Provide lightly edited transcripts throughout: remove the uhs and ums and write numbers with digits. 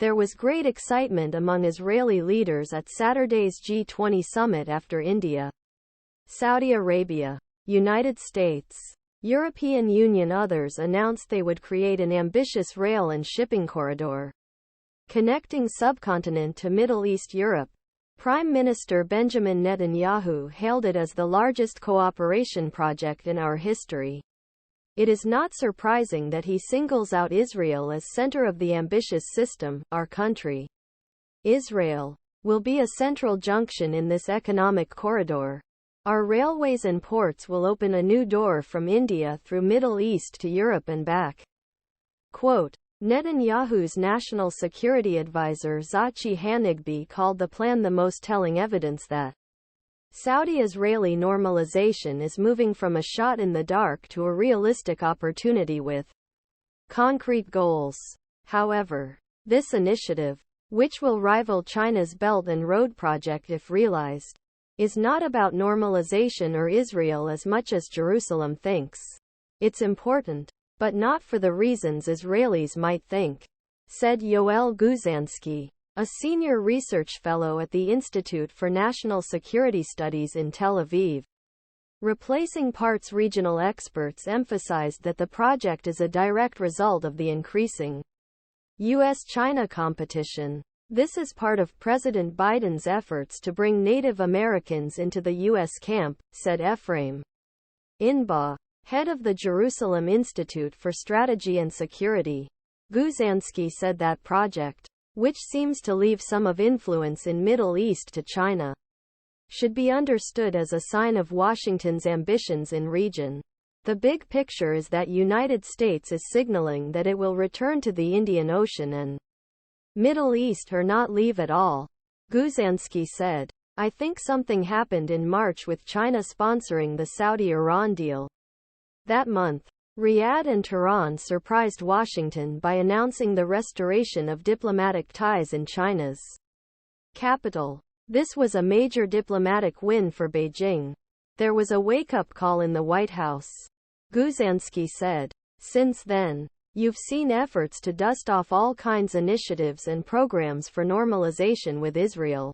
There was great excitement among Israeli leaders at Saturday's G20 summit after India, Saudi Arabia, United States, European Union others announced they would create an ambitious rail and shipping corridor connecting subcontinent to Middle East Europe. Prime Minister Benjamin Netanyahu hailed it as the largest cooperation project in our history. It is not surprising that he singles out Israel as center of the ambitious system. Our country, Israel, will be a central junction in this economic corridor. Our railways and ports will open a new door from India through Middle East to Europe and back. Quote, Netanyahu's national security advisor Zachi Hanigbi called the plan the most telling evidence that Saudi-Israeli normalization is moving from a shot in the dark to a realistic opportunity with concrete goals. However, this initiative, which will rival China's Belt and Road project if realized, is not about normalization or Israel as much as Jerusalem thinks. It's important, but not for the reasons Israelis might think, said Yoel Guzhansky, a senior research fellow at the Institute for National Security Studies in Tel Aviv. Replacing parts regional experts emphasized that the project is a direct result of the increasing U.S.-China competition. This is part of President Biden's efforts to bring Native Americans into the U.S. camp, said Ephraim Inbaugh, head of the Jerusalem Institute for Strategy and Security. Guzhansky said that project, which seems to leave some of influence in Middle East to China, should be understood as a sign of Washington's ambitions in region. The big picture is that United States is signaling that it will return to the Indian Ocean and Middle East or not leave at all. Guzhansky said, I think something happened in March with China sponsoring the Saudi-Iran deal. That month, Riyadh and Tehran surprised Washington by announcing the restoration of diplomatic ties in China's capital. This was a major diplomatic win for Beijing. There was a wake-up call in the White House, Guzhansky said. Since then, you've seen efforts to dust off all kinds initiatives and programs for normalization with Israel.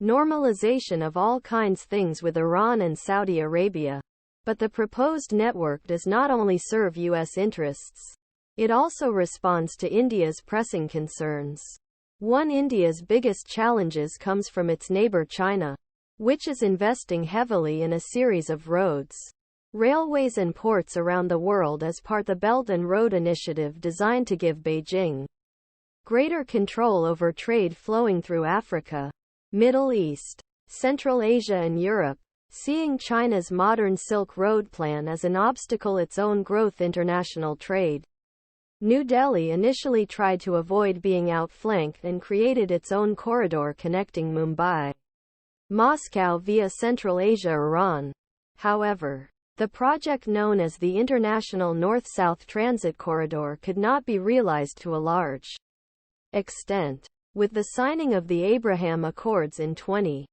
Normalization of all kinds things with Iran and Saudi Arabia. But the proposed network does not only serve U.S. interests. It also responds to India's pressing concerns. One India's biggest challenges comes from its neighbor China, which is investing heavily in a series of roads, railways and ports around the world as part of the Belt and Road Initiative designed to give Beijing greater control over trade flowing through Africa, Middle East, Central Asia and Europe. Seeing China's modern Silk Road plan as an obstacle its own growth international trade. New Delhi initially tried to avoid being outflanked and created its own corridor connecting Mumbai, Moscow via Central Asia Iran. However, the project known as the International North-South Transit Corridor could not be realized to a large extent. With the signing of the Abraham Accords in 20